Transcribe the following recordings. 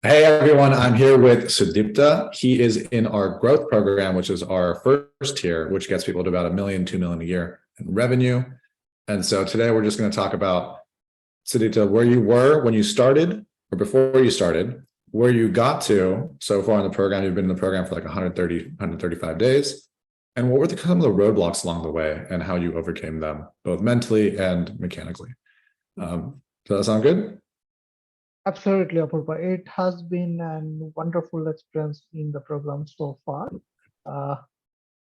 Hey everyone, I'm here with Sudipta. He is in our growth program, which is our first tier, which gets people to about 1 million, 2 million a year in revenue. And so today we're just going to talk about, Sudipta, where you were when you started or before you started, where you got to so far in the program. You've been in the program for like 135 days. And what were some of the roadblocks along the way and how you overcame them, both mentally and mechanically? Does that sound good? Absolutely, Apurva. It has been a wonderful experience in the program so far.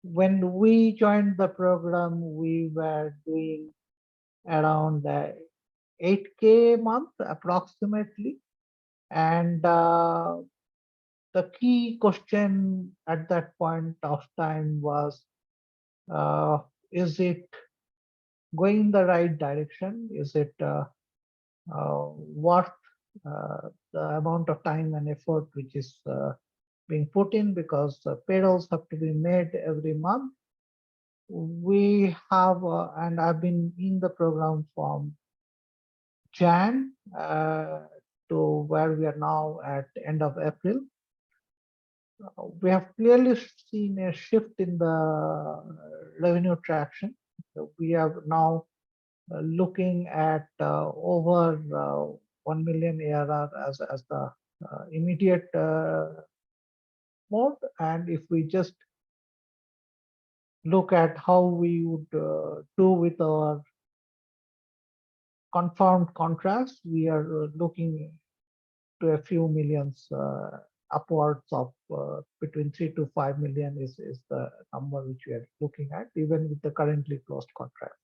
When we joined the program, we were doing around 8K a month approximately. And the key question at that point of time was, is it going in the right direction? Is it worth the amount of time and effort which is being put in, because payrolls have to be made every month. We have, and I've been in the program from Jan to where we are now at end of April. We have clearly seen a shift in the revenue traction. So we are now looking at over 1 million ARR as the immediate mode. And if we just look at how we would do with our confirmed contracts, we are looking to a few millions, upwards of between 3 to 5 million is the number which we are looking at, even with the currently closed contract.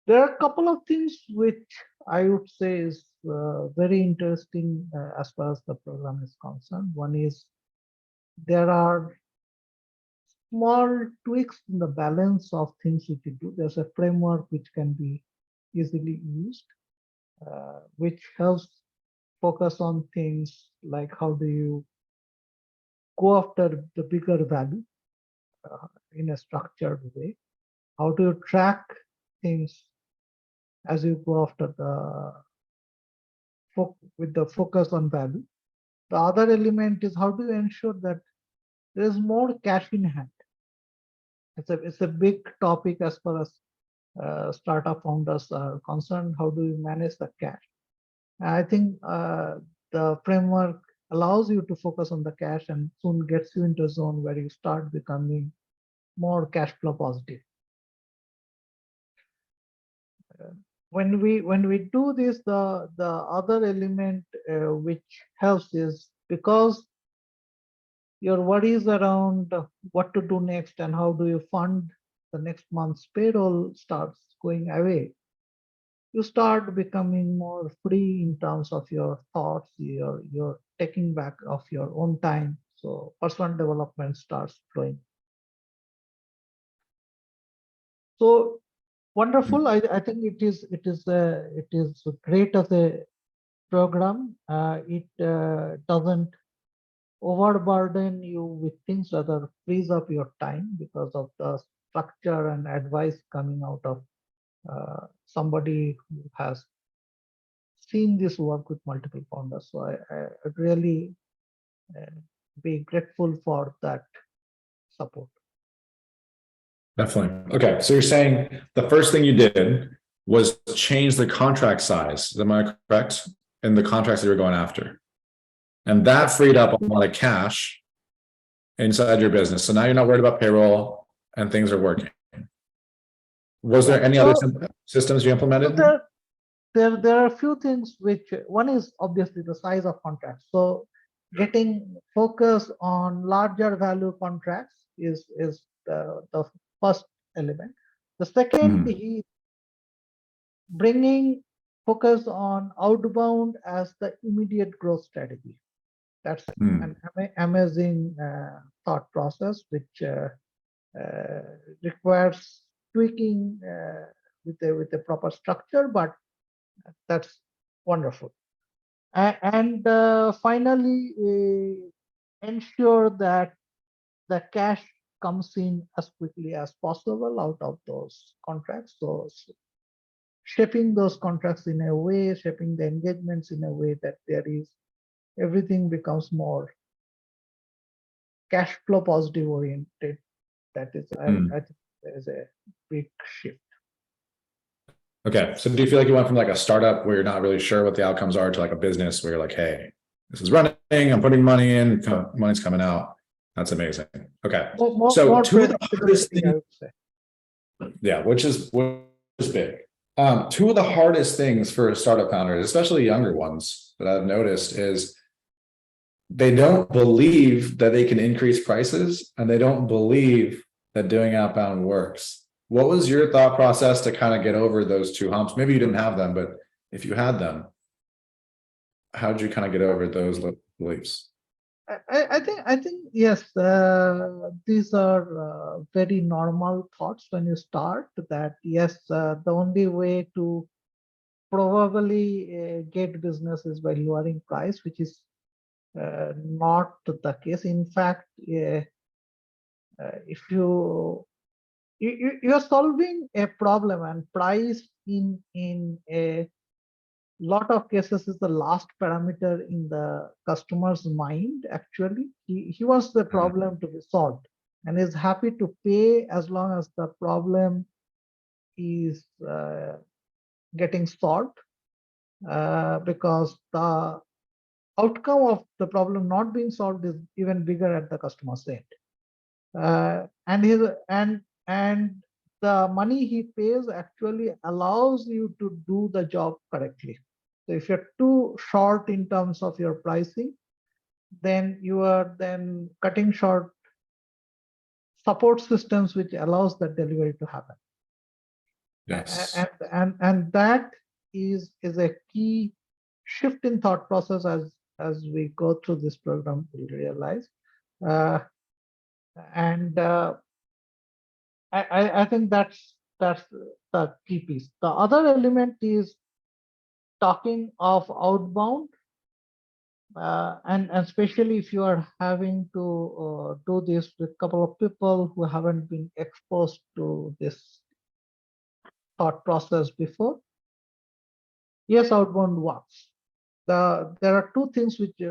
There are a couple of things which I would say is very interesting as far as the program is concerned. One is there are small tweaks in the balance of things which you do. There's a framework which can be easily used, which helps focus on things like how do you go after the bigger value in a structured way? How do you track things as you go after with the focus on value? The other element is how do you ensure that there is more cash in hand? It's a big topic as far as startup founders are concerned. How do you manage the cash? And I think the framework allows you to focus on the cash and soon gets you into a zone where you start becoming more cash flow positive. When we do this, the other element which helps is because your worries around what to do next and how do you fund the next month's payroll starts going away. You start becoming more free in terms of your thoughts, your taking back of your own time. So personal development starts flowing. So wonderful. I think it is great as a program. It doesn't overburden you with things, rather frees up your time because of the structure and advice coming out of somebody who has seen this work with multiple founders. So I'd really be grateful for that support. Definitely. Okay. So you're saying the first thing you did was change the contract size. Am I correct? In the contracts that you're going after. And that freed up a lot of cash inside your business. So now you're not worried about payroll and things are working. Was there any other systems you implemented? There are a few things which, one is obviously the size of contracts. So getting focus on larger value contracts is the first element. The second is bringing focus on outbound as the immediate growth strategy. That's an amazing thought process, which requires tweaking with a proper structure, but that's wonderful. And finally, ensure that the cash comes in as quickly as possible out of those contracts. So shaping those contracts in a way, shaping the engagements in a way that everything becomes more cash flow positive oriented. That is, I think there is a big shift. Okay. So do you feel like you went from like a startup where you're not really sure what the outcomes are to like a business where you're like, hey, this is running, I'm putting money in, money's coming out. That's amazing. Okay. So two of the hardest things, I would say. yeah, which is big. Two of the hardest things for startup founders, especially younger ones that I've noticed, is they don't believe that they can increase prices and they don't believe that doing outbound works. What was your thought process to kind of get over those two humps? Maybe you didn't have them, but if you had them, how did you kind of get over those beliefs? I think yes, these are very normal thoughts when you start. That yes, the only way to probably get business is by lowering price, which is not the case. In fact, if you're solving a problem, and price in a lot of cases is the last parameter in the customer's mind. Actually, he wants the problem to be solved and is happy to pay as long as the problem is getting solved, because the outcome of the problem not being solved is even bigger at the customer's end. And the money he pays actually allows you to do the job correctly. So if you're too short in terms of your pricing, then you are then cutting short support systems which allows that delivery to happen. Yes. And that is a key shift in thought process as we go through this program, we'll realize. I think that's the key piece. The other element is talking of outbound, and especially if you are having to do this with a couple of people who haven't been exposed to this thought process before. Yes, outbound works. There are two things which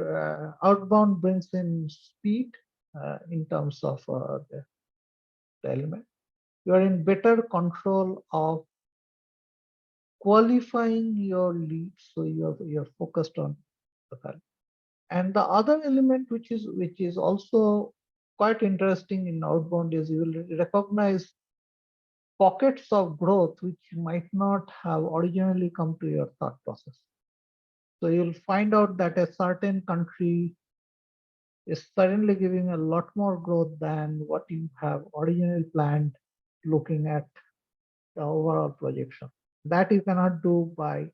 outbound brings in: speed in terms of the element. You are in better control of qualifying your leads, so you're focused on the value. And the other element which is also quite interesting in outbound is you will recognize pockets of growth which might not have originally come to your thought process. So you'll find out that a certain country is suddenly giving a lot more growth than what you have originally planned, looking at the overall projection. That you cannot do by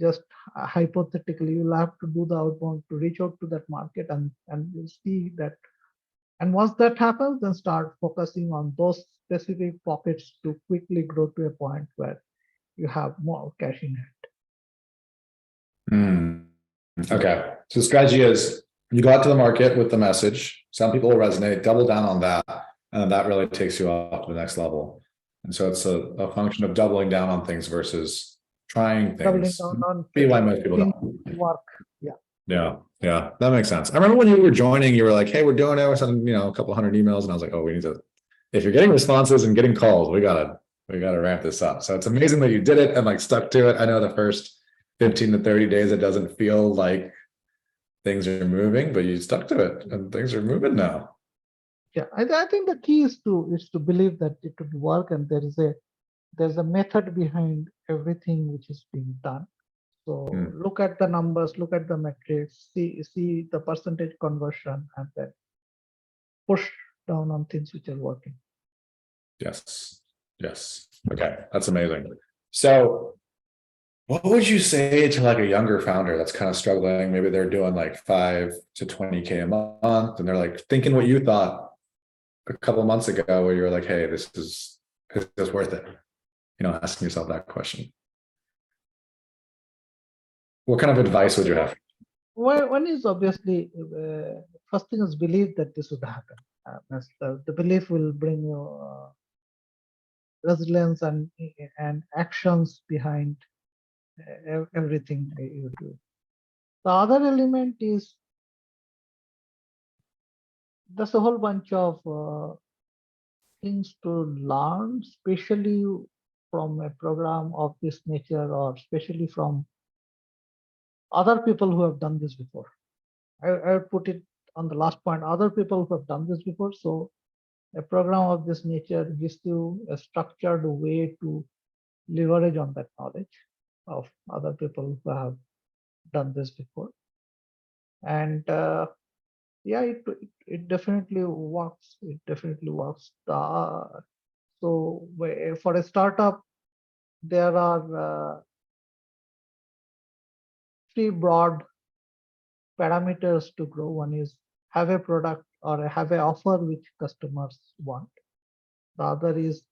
just hypothetically. You'll have to do the outbound to reach out to that market, and you'll see that. And once that happens, then start focusing on those specific pockets to quickly grow to a point where you have more cash in hand. Okay. So the strategy is you go out to the market with the message. Some people will resonate, double down on that. And that really takes you up to the next level. And so it's a function of doubling down on things versus trying things. Doubling down on Be why most people don't work. Yeah. Yeah, that makes sense. I remember when you were joining, you were like, hey, we're doing it. We're sending, a couple hundred emails. And I was like, oh, we need to, if you're getting responses and getting calls, we gotta ramp this up. So it's amazing that you did it and like stuck to it. I know the first 15 to 30 days, it doesn't feel like things are moving, but you stuck to it and things are moving now. Yeah, I think the key is to believe that it would work, and there's a method behind everything which is being done. So look at the numbers, look at the metrics, see the percentage conversion, and then push down on things which are working. Yes. Okay, that's amazing. So what would you say to like a younger founder that's kind of struggling? Maybe they're doing like 5 to 20K a month and they're like thinking what you thought a couple of months ago, where you're like, hey, is this worth it? Asking yourself that question. What kind of advice would you have? Well, one is obviously, first thing is believe that this would happen. The belief will bring you resilience and actions behind everything you do. The other element is there's a whole bunch of things to learn, especially from a program of this nature, or especially from other people who have done this before. I would put it on the last point, other people who have done this before. So a program of this nature gives you a structured way to leverage on that knowledge of other people who have done this before. And yeah, it definitely works. It definitely works. So for a startup, there are three broad parameters to grow. One is have a product or have an offer which customers want. The other is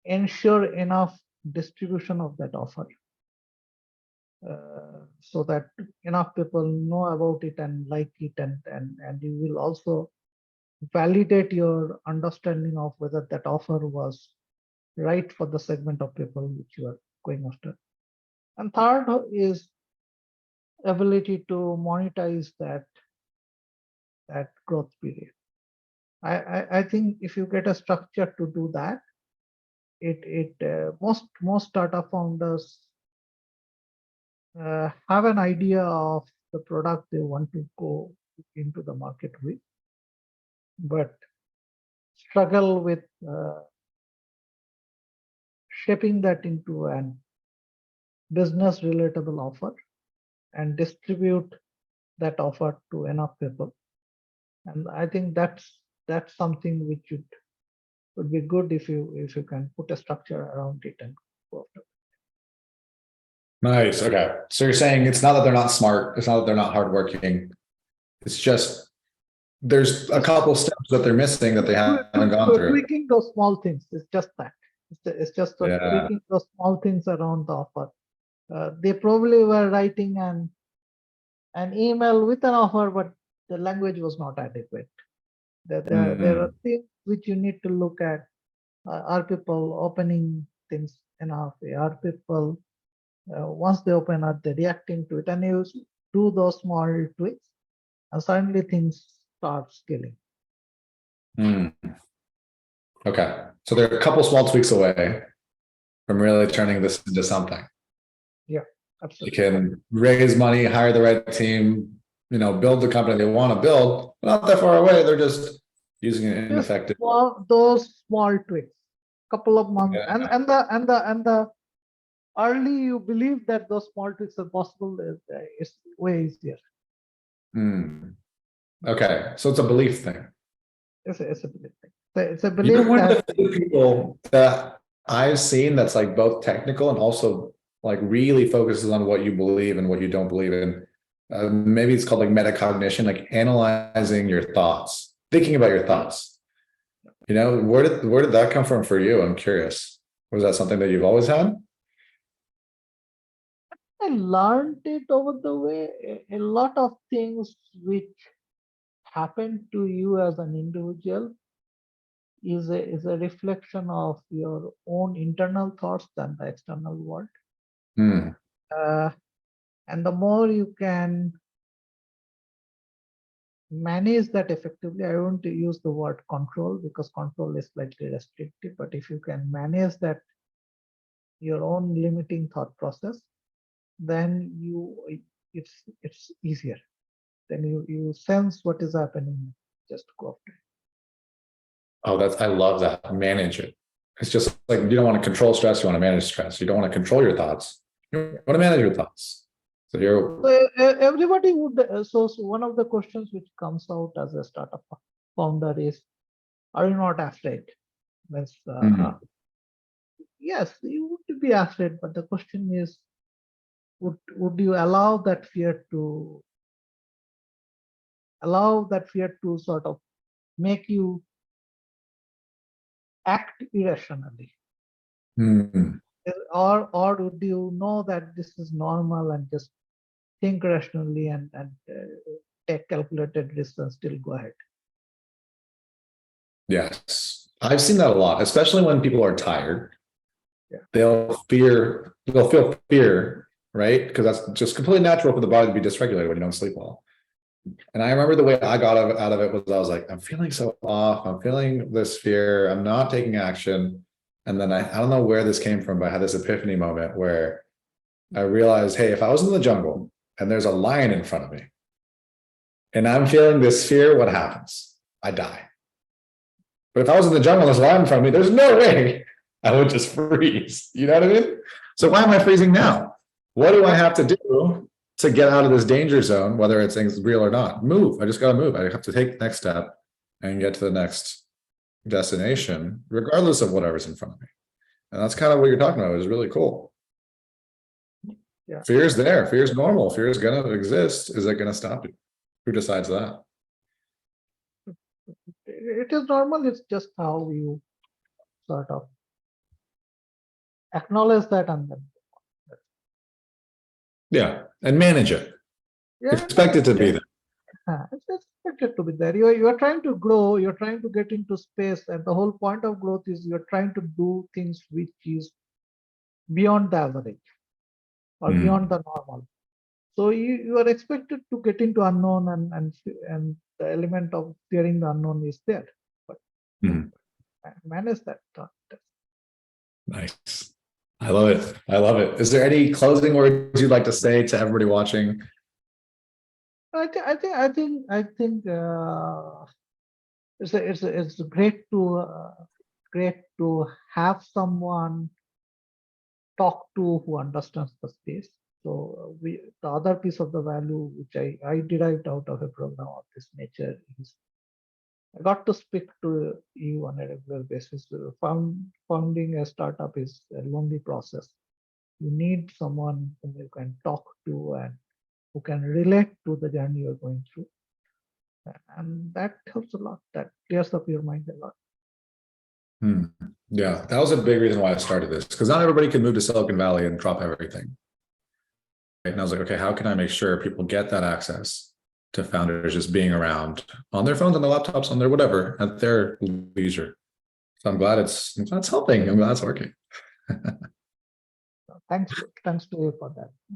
ensure enough distribution of that offer so that enough people know about it and like it, and you will also validate your understanding of whether that offer was right for the segment of people which you are going after. And third is ability to monetize that growth period. I think if you get a structure to do that, most startup founders have an idea of the product they want to go into the market with, but struggle with shaping that into an business relatable offer and distribute that offer to enough people. And I think that's something which would be good if you can put a structure around it and go after. Nice. Okay. So you're saying it's not that they're not smart. It's not that they're not hardworking. It's just there's a couple steps that they're missing that they haven't gone through. Tweaking those small things. It's just that. It's just Yeah. tweaking those small things around the offer. They probably were writing an email with an offer, but the language was not adequate. There are things which you need to look at. Are people opening things enough? Are people once they open, are they reacting to it? And you do those small tweaks, and suddenly things start scaling. Okay. So they're a couple small tweaks away from really turning this into something. Yeah, absolutely. You can raise money, hire the right team, build the company they want to build. Not that far away. They're just using an ineffective. Those small tweaks, couple of months, Yeah. and the early you believe that those small tweaks are possible is way easier. Okay, so it's a belief thing. It's a belief thing. It's a belief One that of the people that I've seen that's like both technical and also like really focuses on what you believe and what you don't believe in. Maybe it's called like metacognition, like analyzing your thoughts, thinking about your thoughts. Where did that come from for you? I'm curious. Was that something that you've always had? I learned it over the way. A lot of things which happen to you as an individual is a reflection of your own internal thoughts than the external world. And the more you can manage that effectively, I won't use the word control because control is slightly restrictive, but if you can manage that your own limiting thought process, then it's easier. Then you sense what is happening, just go after it. Oh, I love that. Manage it. It's just like you don't want to control stress, you want to manage stress. You don't want to control your thoughts. You want to manage your thoughts. So everybody would. So one of the questions which comes out as a startup founder is, are you not afraid? Yes, you would be afraid, but the question is, would you allow that fear to sort of make you act irrationally? Or would you know that this is normal and just think rationally and take calculated risks and still go ahead? Yes. I've seen that a lot, especially when people are tired. Yeah. They'll feel fear, right? Because that's just completely natural for the body to be dysregulated when you don't sleep well. And I remember the way I got out of it was I was like, I'm feeling so off. I'm feeling this fear. I'm not taking action. And then I don't know where this came from, but I had this epiphany moment where I realized, hey, if I was in the jungle and there's a lion in front of me and I'm feeling this fear, what happens? I die. But if I was in the jungle and there's a lion in front of me, there's no way I would just freeze. You know what I mean? So why am I freezing now? What do I have to do to get out of this danger zone, whether it's real or not? Move. I just got to move. I have to take the next step and get to the next destination, regardless of whatever's in front of me. And that's kind of what you're talking about. Is really cool. Yeah. Fear is there. Fear is normal. Fear is going to exist. Is it going to stop you? Who decides that? It is normal. It's just how you sort of acknowledge that and then. Yeah, and manage it. Yeah, Expect it to be there. it's expected to be there. You are trying to grow. You're trying to get into space, and the whole point of growth is you're trying to do things which is beyond the average or beyond the normal. So you are expected to get into unknown, and the element of fearing the unknown is there. But manage that. Nice. I love it. I love it. Is there any closing words you'd like to say to everybody watching? I think it's great to have someone talk to who understands the space. So the other piece of the value which I derived out of a program of this nature is I got to speak to you on a regular basis. Founding a startup is a lonely process. You need someone whom you can talk to and who can relate to the journey you're going through. And that helps a lot. That clears up your mind a lot. Yeah, that was a big reason why I started this, because not everybody can move to Silicon Valley and drop everything. And I was like, okay, how can I make sure people get that access to founders just being around on their phones, on their laptops, on their whatever, at their leisure? So I'm glad it's helping. I'm glad it's working. Thanks to you for that.